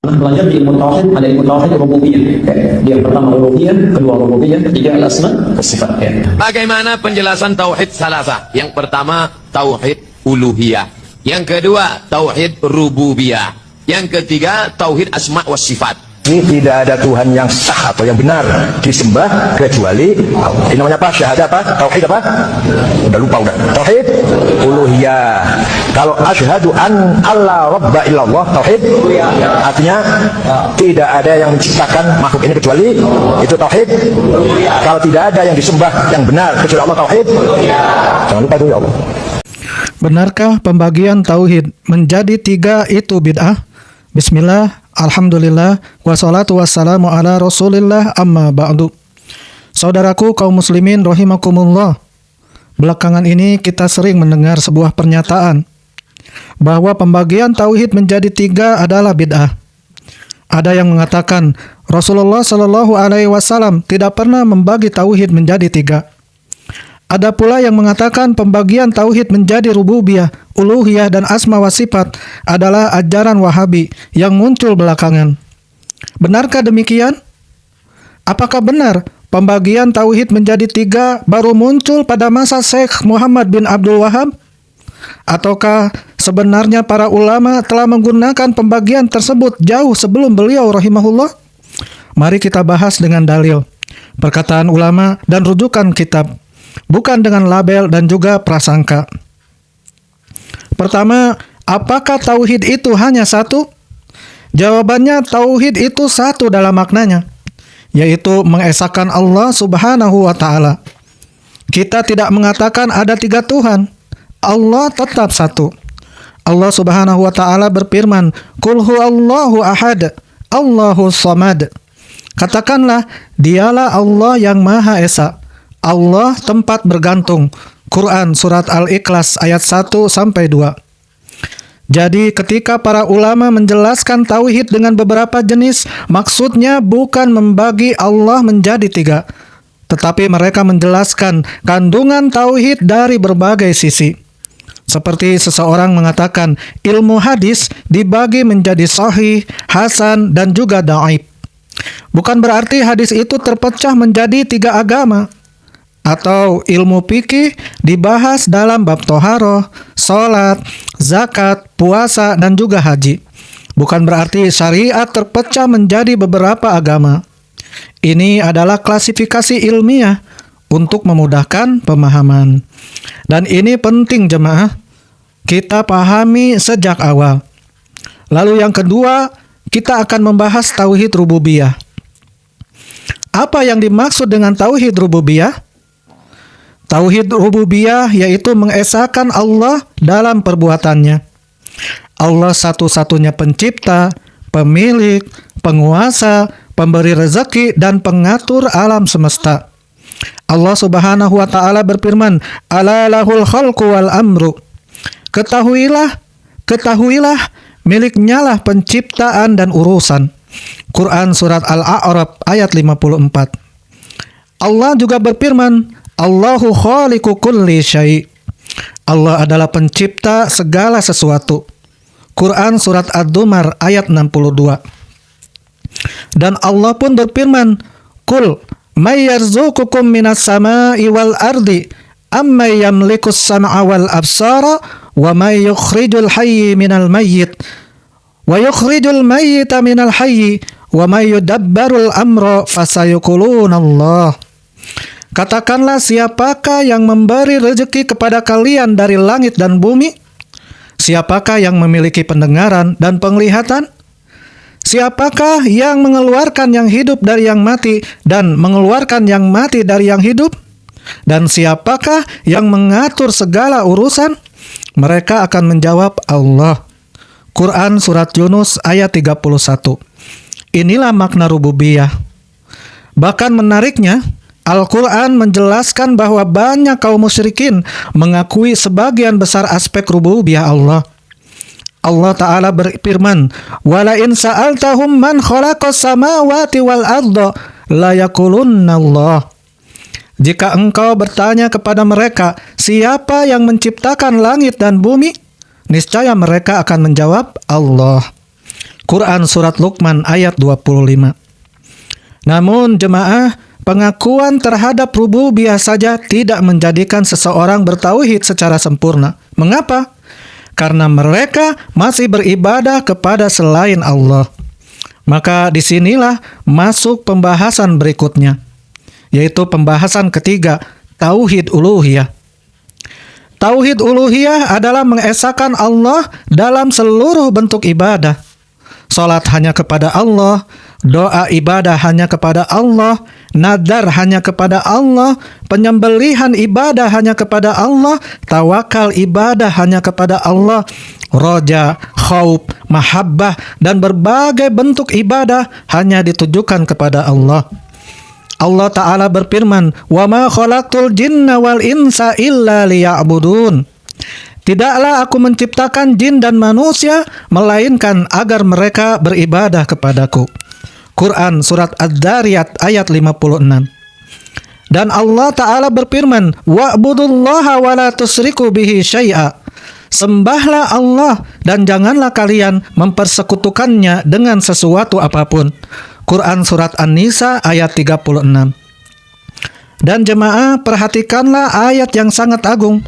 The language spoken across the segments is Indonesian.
Belajar di ilmu tauhid, ada ilmu tauhid rububiyah. Yang pertama uluhiyah, kedua rububiyah, ketiga al-asma wa sifat. Bagaimana penjelasan tauhid salasa? Yang pertama tauhid uluhiyah, yang kedua tauhid rububiyah, yang ketiga tauhid asma wa sifat. Ini tidak ada Tuhan yang sah atau yang benar disembah kecuali Allah. Ini namanya apa? Syahadat apa? Tauhid apa? Udah lupa udah. Tauhid uluhiyah. Kalau asyhadu an alla rabba illallah, tauhid artinya tidak ada yang menciptakan makhluk ini kecuali itu tauhid. Kalau tidak ada yang disembah yang benar kecuali Allah, tauhid. Jangan lupa itu ya Allah. Benarkah pembagian tauhid menjadi 3 itu bid'ah? Bismillah, alhamdulillah, wassalatu wassalamu ala rasulillah, amma ba'du. Saudaraku kaum muslimin rahimakumullah, belakangan ini kita sering mendengar sebuah pernyataan bahwa pembagian tauhid menjadi 3 adalah bid'ah. Ada yang mengatakan Rasulullah Shallallahu Alaihi Wasallam tidak pernah membagi tauhid menjadi 3. Ada pula yang mengatakan pembagian tauhid menjadi rububiyah, uluhiyah, dan asma wa sifat adalah ajaran Wahabi yang muncul belakangan. Benarkah demikian? Apakah benar pembagian tauhid menjadi 3 baru muncul pada masa Syekh Muhammad bin Abdul Wahab? Ataukah sebenarnya para ulama telah menggunakan pembagian tersebut jauh sebelum beliau rahimahullah? Mari kita bahas dengan dalil, perkataan ulama, dan rujukan kitab, bukan dengan label dan juga prasangka. Pertama, apakah tauhid itu hanya 1? Jawabannya, tauhid itu 1 dalam maknanya, yaitu mengesahkan Allah Subhanahu wa Ta'ala. Kita tidak mengatakan ada 3 Tuhan. Allah tetap 1. Allah Subhanahu wa Ta'ala berfirman, "Qul huwallahu ahad, Allahus samad." Katakanlah, dialah Allah yang Maha Esa, Allah tempat bergantung. Quran surat Al-Ikhlas ayat 1-2. Jadi ketika para ulama menjelaskan tauhid dengan beberapa jenis, maksudnya bukan membagi Allah menjadi 3, tetapi mereka menjelaskan kandungan tauhid dari berbagai sisi. Seperti seseorang mengatakan ilmu hadis dibagi menjadi sahih, hasan, dan juga dhaif. Bukan berarti hadis itu terpecah menjadi 3 agama. Atau ilmu fikih dibahas dalam bab toharoh, sholat, zakat, puasa, dan juga haji. Bukan berarti syariat terpecah menjadi beberapa agama. Ini adalah klasifikasi ilmiah untuk memudahkan pemahaman. Dan ini penting jemaah, kita pahami sejak awal. Lalu yang kedua, kita akan membahas tauhid rububiyah. Apa yang dimaksud dengan tauhid rububiyah? Tauhid rububiyah yaitu mengesahkan Allah dalam perbuatannya. Allah satu-satunya pencipta, pemilik, penguasa, pemberi rezeki, dan pengatur alam semesta. Allah Subhanahu wa Ta'ala berfirman, "Ala lahul khalqu wal amru." Ketahuilah, miliknya lah penciptaan dan urusan. Quran surat Al-A'raf ayat 54. Allah juga berfirman, Allahu khaliqu kulli syai'. Allah adalah pencipta segala sesuatu. Quran surat Ad-Dumar ayat 62. Dan Allah pun berfirman, "Qul may yarzuqukum minas sama'i wal ardi amman yamlikus sam'a wal absara wa may yukhrijul hayyi minal mayyit wa yukhrijul mayyita minal hayyi wa may yudabbarul amra fasayaquluna Allah." Katakanlah, siapakah yang memberi rezeki kepada kalian dari langit dan bumi? Siapakah yang memiliki pendengaran dan penglihatan? Siapakah yang mengeluarkan yang hidup dari yang mati dan mengeluarkan yang mati dari yang hidup? Dan siapakah yang mengatur segala urusan? Mereka akan menjawab, Allah. Quran surat Yunus ayat 31. Inilah makna rububiyah. Bahkan menariknya, Al-Quran menjelaskan bahwa banyak kaum musyrikin mengakui sebagian besar aspek rububiyah Allah. Allah Ta'ala berfirman, "Wala in sa'altahum man khalaqas samawati wal arda la yaqulunna Allah." Jika engkau bertanya kepada mereka, siapa yang menciptakan langit dan bumi? Niscaya mereka akan menjawab, Allah. Quran Surat Luqman ayat 25. Namun jemaah, pengakuan terhadap rububiyah saja tidak menjadikan seseorang bertauhid secara sempurna. Mengapa? Karena mereka masih beribadah kepada selain Allah. Maka disinilah masuk pembahasan berikutnya, yaitu pembahasan ketiga, Tauhid Uluhiyah. Tauhid Uluhiyah adalah mengesahkan Allah dalam seluruh bentuk ibadah. Salat hanya kepada Allah, doa ibadah hanya kepada Allah, nadar hanya kepada Allah, penyembelihan ibadah hanya kepada Allah, tawakal ibadah hanya kepada Allah, roja, khauf, mahabbah, dan berbagai bentuk ibadah hanya ditujukan kepada Allah. Allah Ta'ala berfirman, "Wa ma khalaqtul jinna wal insa illa liya'budun." Tidaklah aku menciptakan jin dan manusia, melainkan agar mereka beribadah kepadaku. Quran Surat Ad-Dariyat ayat 56. Dan Allah Ta'ala berfirman, "Wa'budullaha wa la tusriku bihi syai'a." Sembahlah Allah dan janganlah kalian mempersekutukannya dengan sesuatu apapun. Quran Surat An-Nisa ayat 36. Dan jemaah, perhatikanlah ayat yang sangat agung.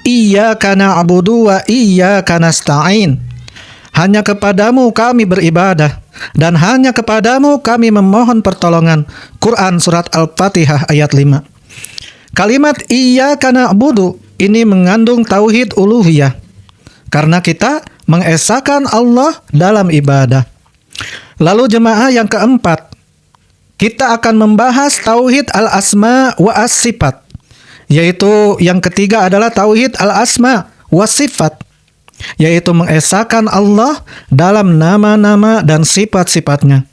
Iyyaka na'budu wa iyyaka nasta'in. Hanya kepadamu kami beribadah dan hanya kepadamu kami memohon pertolongan. Quran Surat Al-Fatihah ayat 5. Kalimat iyyaka na'budu ini mengandung tauhid uluhiyah, karena kita mengesahkan Allah dalam ibadah. Lalu jemaah, yang keempat, kita akan membahas tauhid al-asma wa as-sifat, yaitu yang ketiga adalah tauhid al-asma wa sifat, yaitu mengesahkan Allah dalam nama-nama dan sifat-sifatnya.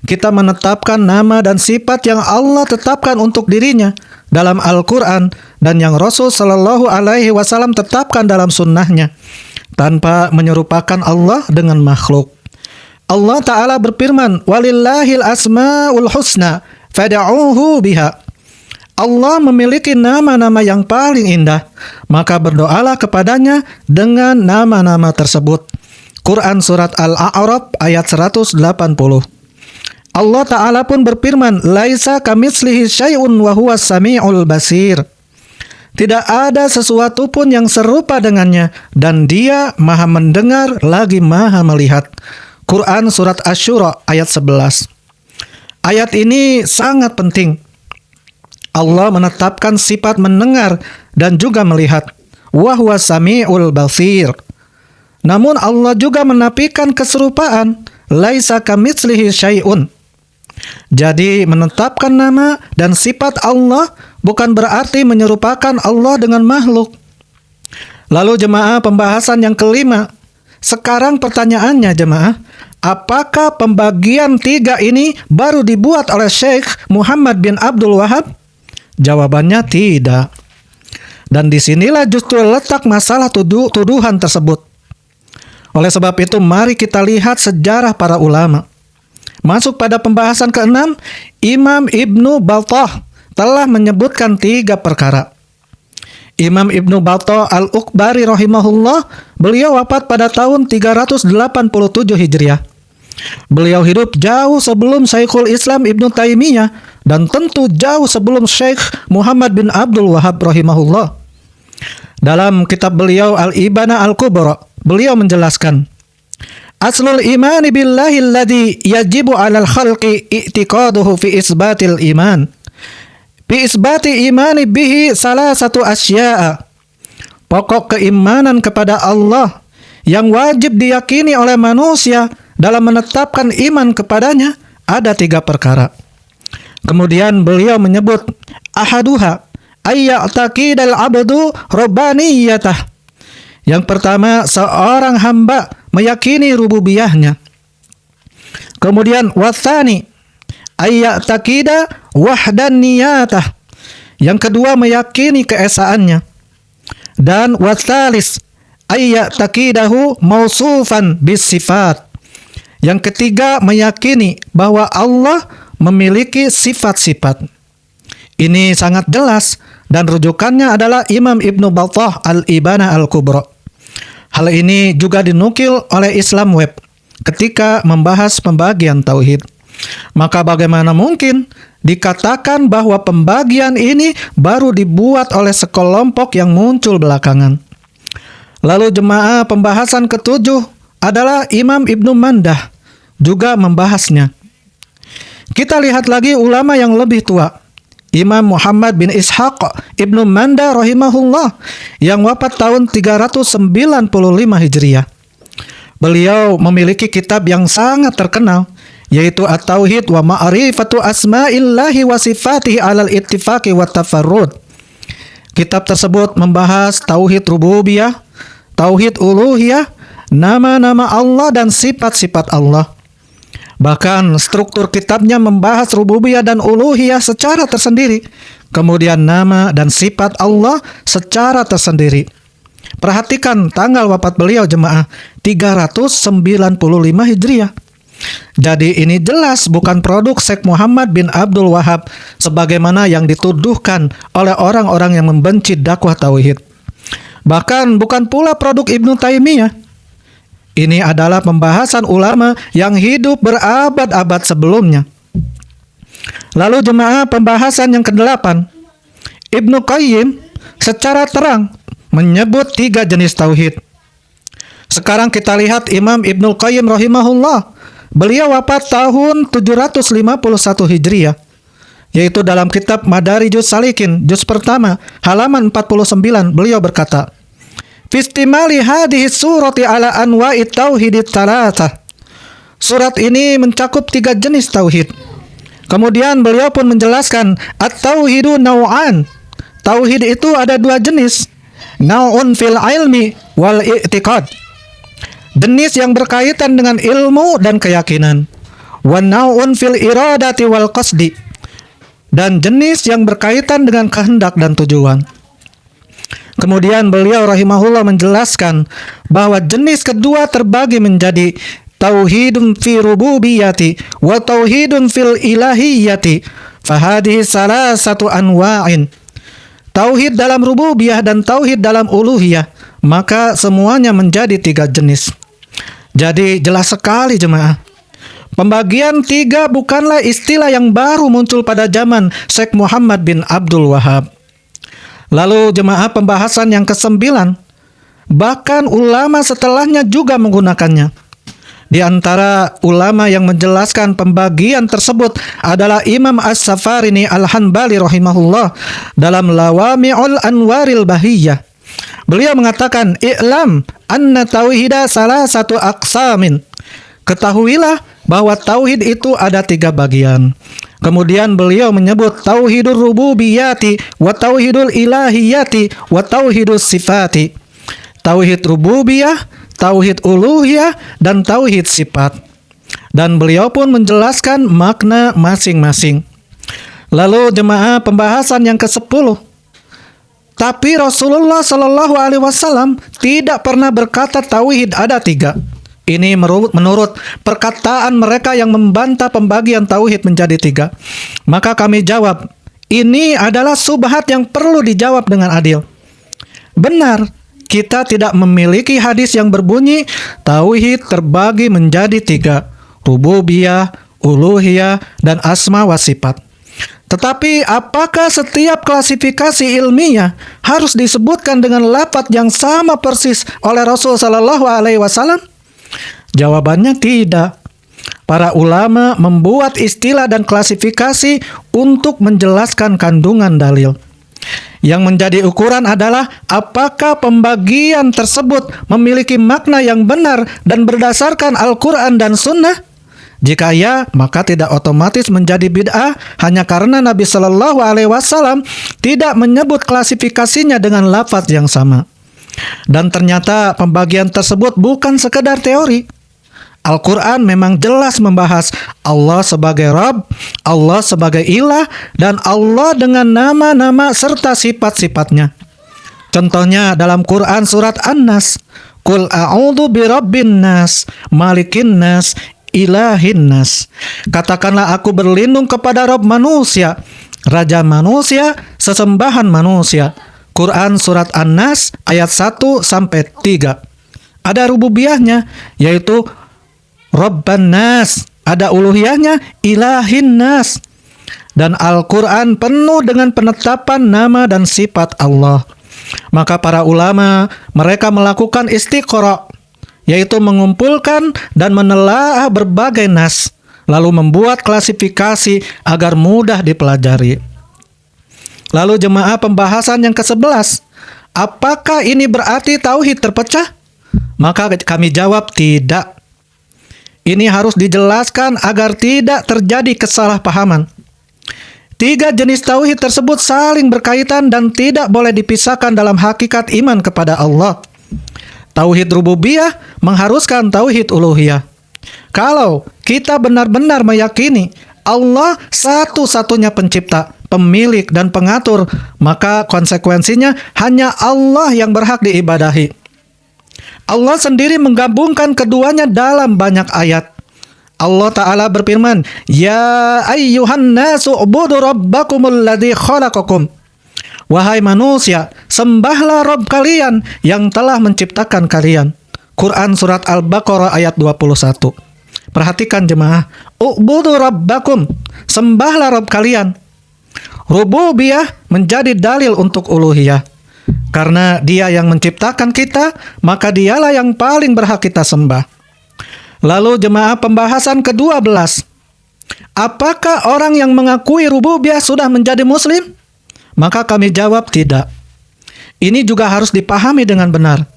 Kita menetapkan nama dan sifat yang Allah tetapkan untuk dirinya dalam Al-Quran dan yang Rasul Shallallahu Alaihi Wasallam tetapkan dalam sunnahnya, tanpa menyerupakan Allah dengan makhluk. Allah Ta'ala berfirman, "Walillahil asma'ul husna fad'uuhu biha." Allah memiliki nama-nama yang paling indah, maka berdoalah kepadanya dengan nama-nama tersebut. Quran Surat Al-A'raf ayat 180. Allah Ta'ala pun berfirman, "Laisa kamitslihi syai'un wa huwas sami'ul basir." Tidak ada sesuatu pun yang serupa dengannya, dan Dia Maha mendengar lagi Maha melihat. Quran Surat Asy-Syura ayat 11. Ayat ini sangat penting. Allah menetapkan sifat mendengar dan juga melihat. Wa huwas sami'ul basir. Namun Allah juga menafikan keserupaan. Laisa kamitslihi syai'un. Jadi menetapkan nama dan sifat Allah bukan berarti menyerupakan Allah dengan makhluk. Lalu jemaah, pembahasan yang kelima. Sekarang pertanyaannya jemaah, apakah pembagian tiga ini baru dibuat oleh Syekh Muhammad bin Abdul Wahab? Jawabannya tidak. Dan disinilah justru letak masalah tuduhan tersebut. Oleh sebab itu, mari kita lihat sejarah para ulama. Masuk pada pembahasan keenam, Imam Ibnu Battah telah menyebutkan tiga perkara. Imam Ibnu Battah Al-Ukbari rahimahullah, beliau wafat pada tahun 387 Hijriah. Beliau hidup jauh sebelum Syekhul Islam Ibnu Taimiyah dan tentu jauh sebelum Syekh Muhammad bin Abdul Wahab rahimahullah. Dalam kitab beliau Al-Ibana Al-Kubra, beliau menjelaskan, Aslul imani billahi alladhi yajibu alal khalqi i'tiqaduhu fi isbatil iman. Fi isbati imani bihi salah satu asya'a. Pokok keimanan kepada Allah yang wajib diyakini oleh manusia dalam menetapkan iman kepadanya ada tiga perkara. Kemudian beliau menyebut ahaduha ayya'taqidal abdu rabbaniyatah. Yang pertama, seorang hamba meyakini rububiyahnya. Kemudian watsani ayya'taqida wahdaniyatah. Yang kedua, meyakini keesaannya. Dan watsalis ayya'taqidahu mausufan bisifat. Yang ketiga, meyakini bahwa Allah memiliki sifat-sifat. Ini sangat jelas dan rujukannya adalah Imam Ibnu Battah Al-Ibana Al-Kubra. Hal ini juga dinukil oleh Islam Web. ketika membahas pembagian tauhid. Maka bagaimana mungkin dikatakan bahwa pembagian ini baru dibuat oleh sekelompok yang muncul belakangan? Lalu jemaah, pembahasan ketujuh adalah Imam Ibnu Mandah juga membahasnya. Kita lihat lagi ulama yang lebih tua, Imam Muhammad bin Ishaq Ibnu Mandah rahimahullah yang wafat tahun 395 Hijriah. Beliau memiliki kitab yang sangat terkenal, yaitu At-Tauhid wa Ma'rifatu Asma'illahi wa Sifatihi alal Ittifaqi wa Tafarrud. Kitab tersebut membahas tauhid rububiyah, tauhid uluhiyah, nama-nama Allah dan sifat-sifat Allah. Bahkan struktur kitabnya membahas rububiyah dan uluhiyah secara tersendiri, kemudian nama dan sifat Allah secara tersendiri. Perhatikan tanggal wafat beliau jemaah, 395 Hijriah. Jadi ini jelas bukan produk Syekh Muhammad bin Abdul Wahab sebagaimana yang dituduhkan oleh orang-orang yang membenci dakwah tauhid. Bahkan bukan pula produk Ibnu Taimiyah. Ini adalah pembahasan ulama yang hidup berabad-abad sebelumnya. Lalu jemaah, pembahasan yang ke-8, Ibnu Qayyim secara terang menyebut 3 jenis tauhid. Sekarang kita lihat Imam Ibnu Qayyim rahimahullah. Beliau wafat tahun 751 Hijriah, yaitu dalam kitab Madarijus Salikin, juz pertama, halaman 49, beliau berkata, "Fistimali hadhihi surati ala anwa'i tauhidit tsalatsa." Surat ini mencakup 3 jenis tauhid. Kemudian beliau pun menjelaskan, "At-tauhidu naw'an." Tauhid itu ada 2 jenis. Naw'un fil ilmi wal i'tiqad. Jenis yang berkaitan dengan ilmu dan keyakinan. Wa naw'un fil iradati wal qasdi. Dan jenis yang berkaitan dengan kehendak dan tujuan. Kemudian beliau rahimahullah menjelaskan bahwa jenis kedua terbagi menjadi tauhidun fi rububiyyati wa tauhidun fil ilahiyyati. Fahadihi salasatu anwa'in. Tauhid dalam rububiyah dan tauhid dalam uluhiyah, maka semuanya menjadi 3 jenis. Jadi jelas sekali jemaah, pembagian 3 bukanlah istilah yang baru muncul pada zaman Syekh Muhammad bin Abdul Wahab. Lalu jemaah, pembahasan yang ke-9, bahkan ulama setelahnya juga menggunakannya. Di antara ulama yang menjelaskan pembagian tersebut adalah Imam As-Safarini Al-Hanbali rahimahullah dalam Lawami'ul Anwaril Bahiyyah. Beliau mengatakan, "I'lam anna tauhida salah satu aqsamin." Ketahuilah bahwa tauhid itu ada 3 bagian. Kemudian beliau menyebut tauhidur rububiyati wa tauhidul ilahiyati wa tauhidus sifati. Tauhid rububiyah, tauhid uluhiyah, dan tauhid sifat. Dan beliau pun menjelaskan makna masing-masing. Lalu jemaah, pembahasan yang ke-10. Tapi Rasulullah Shallallahu Alaihi Wasallam tidak pernah berkata tauhid ada 3. Ini menurut perkataan mereka yang membantah pembagian tauhid menjadi 3. Maka kami jawab, ini adalah subhat yang perlu dijawab dengan adil. Benar, kita tidak memiliki hadis yang berbunyi tauhid terbagi menjadi 3, rububiyah, uluhiyah, dan asma wa sifat. Tetapi apakah setiap klasifikasi ilmiah harus disebutkan dengan lafaz yang sama persis oleh Rasul Shallallahu Alaihi Wasallam? Jawabannya tidak. Para ulama membuat istilah dan klasifikasi untuk menjelaskan kandungan dalil. Yang menjadi ukuran adalah apakah pembagian tersebut memiliki makna yang benar dan berdasarkan Al-Quran dan Sunnah. Jika ya, maka tidak otomatis menjadi bid'ah hanya karena Nabi Shallallahu Alaihi Wasallam tidak menyebut klasifikasinya dengan lafaz yang sama. Dan ternyata pembagian tersebut bukan sekedar teori. Al-Quran memang jelas membahas Allah sebagai Rabb, Allah sebagai Ilah, dan Allah dengan nama-nama serta sifat-sifatnya. Contohnya dalam Quran surat An-Nas, Qul a'udzu birabbin nas, malikin nas, ilahin nas. Katakanlah aku berlindung kepada Rabb manusia, Raja manusia, sesembahan manusia. Quran surat An-Nas ayat 1-3. Ada rububiyahnya, yaitu Rabban nas, ada uluhiyahnya, ilahin nas. Dan Al-Quran penuh dengan penetapan nama dan sifat Allah. Maka para ulama, mereka melakukan istiqra', yaitu mengumpulkan dan menelaah berbagai nas, lalu membuat klasifikasi agar mudah dipelajari. Lalu jemaah, pembahasan yang ke-11, apakah ini berarti tauhid terpecah? Maka kami jawab tidak. Ini harus dijelaskan agar tidak terjadi kesalahpahaman. 3 jenis tauhid tersebut saling berkaitan dan tidak boleh dipisahkan dalam hakikat iman kepada Allah. Tauhid rububiyah mengharuskan tauhid uluhiyah. Kalau kita benar-benar meyakini Allah satu-satunya pencipta, pemilik dan pengatur, maka konsekuensinya hanya Allah yang berhak diibadahi. Allah sendiri menggabungkan keduanya dalam banyak ayat. Allah Ta'ala berfirman, Ya ayyuhan nasu ubudu rabbakumul ladzi khalaqakum. Wahai manusia, sembahlah Rabb kalian yang telah menciptakan kalian. Quran Surat Al-Baqarah ayat 21. Perhatikan jemaah, ubudu rabbakum, sembahlah Rabb kalian. Rububiyah menjadi dalil untuk uluhiyah. Karena dia yang menciptakan kita, maka dialah yang paling berhak kita sembah. Lalu jemaah, pembahasan ke-12. Apakah orang yang mengakui rububiyah sudah menjadi muslim? Maka kami jawab tidak. Ini juga harus dipahami dengan benar.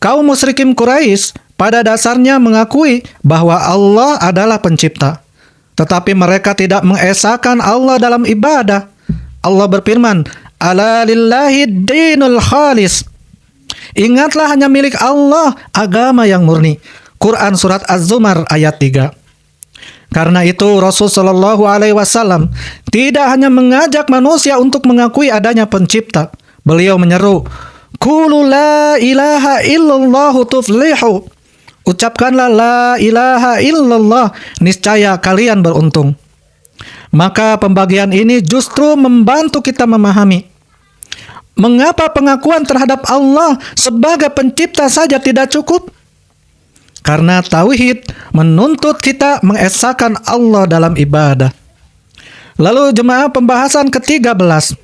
Kaum musyrikin Quraisy pada dasarnya mengakui bahwa Allah adalah pencipta. Tetapi mereka tidak mengesahkan Allah dalam ibadah. Allah berfirman, Ala lillahi dinul khalis. Ingatlah, hanya milik Allah agama yang murni. Quran Surat Az-Zumar ayat 3. Karena itu Rasulullah SAW tidak hanya mengajak manusia untuk mengakui adanya pencipta. Beliau menyeru, Qulu la ilaha illallah tuflihu. Ucapkanlah la ilaha illallah, niscaya kalian beruntung. Maka pembagian ini justru membantu kita memahami mengapa pengakuan terhadap Allah sebagai pencipta saja tidak cukup. Karena tauhid menuntut kita mengesahkan Allah dalam ibadah. Lalu jemaah, pembahasan ke-13.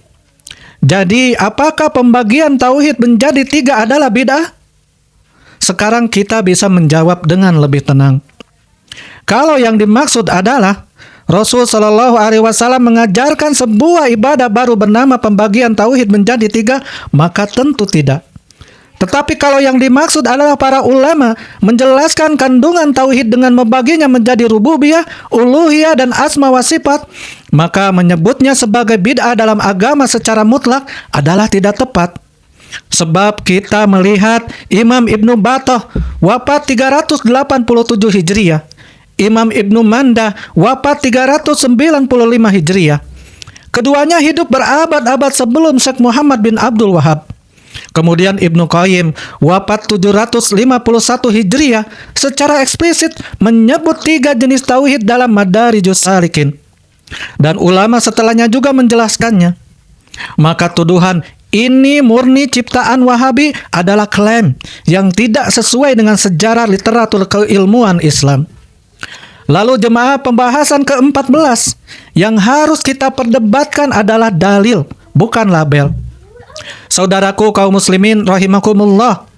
Jadi apakah pembagian tauhid menjadi 3 adalah bid'ah? Sekarang kita bisa menjawab dengan lebih tenang. Kalau yang dimaksud adalah Rasul Shallallahu Alaihi Wasallam mengajarkan sebuah ibadah baru bernama pembagian tauhid menjadi 3, maka tentu tidak. Tetapi kalau yang dimaksud adalah para ulama menjelaskan kandungan tauhid dengan membaginya menjadi rububiyah, uluhiyah, dan asma wa sifat, maka menyebutnya sebagai bid'ah dalam agama secara mutlak adalah tidak tepat. Sebab kita melihat Imam Ibnu Battah wafat 387 Hijriah, Imam Ibnu Manda wafat 395 Hijriah. Keduanya hidup berabad-abad sebelum Syekh Muhammad bin Abdul Wahab. Kemudian Ibnu Qayyim wafat 751 Hijriah secara eksplisit menyebut 3 jenis tauhid dalam Madarijus Salikin. Dan ulama setelahnya juga menjelaskannya. Maka tuduhan ini murni ciptaan Wahabi adalah klaim yang tidak sesuai dengan sejarah literatur keilmuan Islam. Lalu jemaah, pembahasan ke-14 yang harus kita perdebatkan adalah dalil, bukan label. Saudaraku kaum muslimin rahimakumullah,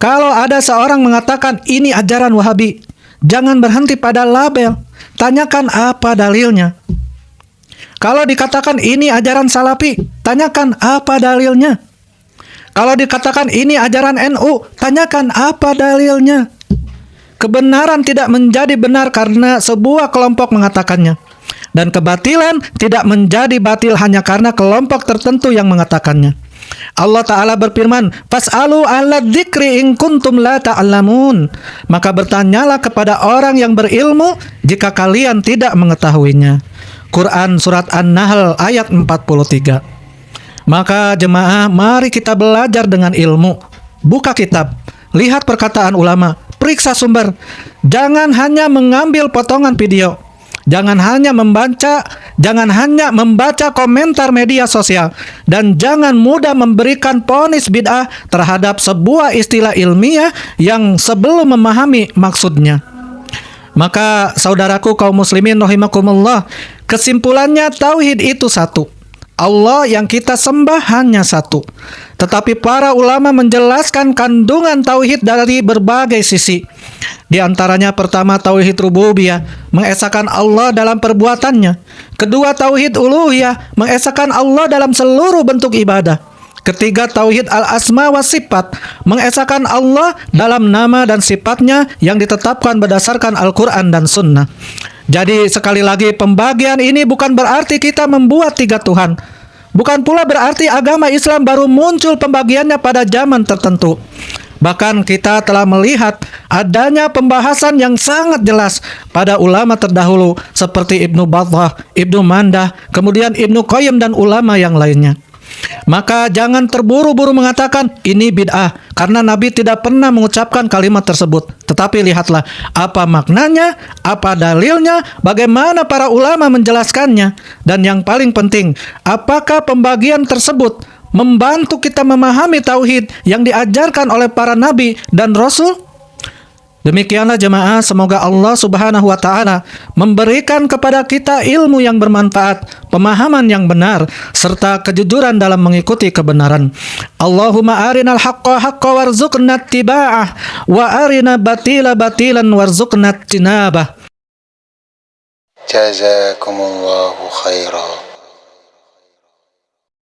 kalau ada seorang mengatakan ini ajaran Wahabi, jangan berhenti pada label, tanyakan apa dalilnya. Kalau dikatakan ini ajaran Salafi, tanyakan apa dalilnya. Kalau dikatakan ini ajaran NU, tanyakan apa dalilnya. Kebenaran tidak menjadi benar karena sebuah kelompok mengatakannya, dan kebatilan tidak menjadi batil hanya karena kelompok tertentu yang mengatakannya. Allah Ta'ala berfirman, Fas'alu ala dzikri in kuntum la ta'lamun. Maka bertanyalah kepada orang yang berilmu jika kalian tidak mengetahuinya. Quran Surat An-Nahl ayat 43. Maka jemaah, mari kita belajar dengan ilmu. Buka kitab, lihat perkataan ulama, periksa sumber. Jangan hanya mengambil potongan video. Jangan hanya membaca komentar media sosial, dan jangan mudah memberikan vonis bid'ah terhadap sebuah istilah ilmiah yang sebelum memahami maksudnya. Maka saudaraku kaum muslimin rahimakumullah, kesimpulannya tauhid itu satu. Allah yang kita sembah hanya satu. Tetapi para ulama menjelaskan kandungan tauhid dari berbagai sisi. Di antaranya pertama tauhid rububiyah, mengesahkan Allah dalam perbuatannya. Kedua tauhid uluhiyah, mengesahkan Allah dalam seluruh bentuk ibadah. Ketiga tauhid al-asma wa sifat, mengesahkan Allah dalam nama dan sifatnya yang ditetapkan berdasarkan Al-Quran dan Sunnah. Jadi sekali lagi, pembagian ini bukan berarti kita membuat tiga Tuhan. Bukan pula berarti agama Islam baru muncul pembagiannya pada zaman tertentu. Bahkan kita telah melihat adanya pembahasan yang sangat jelas pada ulama terdahulu seperti Ibnu Battah, Ibnu Mandah, kemudian Ibnu Qayyim dan ulama yang lainnya. Maka jangan terburu-buru mengatakan ini bid'ah karena Nabi tidak pernah mengucapkan kalimat tersebut. Tetapi lihatlah apa maknanya, apa dalilnya, bagaimana para ulama menjelaskannya, dan yang paling penting, apakah pembagian tersebut membantu kita memahami tauhid yang diajarkan oleh para nabi dan rasul? Demikianlah jemaah, semoga Allah Subhanahu wa taala memberikan kepada kita ilmu yang bermanfaat, pemahaman yang benar, serta kejujuran dalam mengikuti kebenaran. Allahumma arinal haqqa haqqa warzuqna ittiba'ah wa arina batila batilan warzuqna ijtinabah. Jazakumullahu khairan.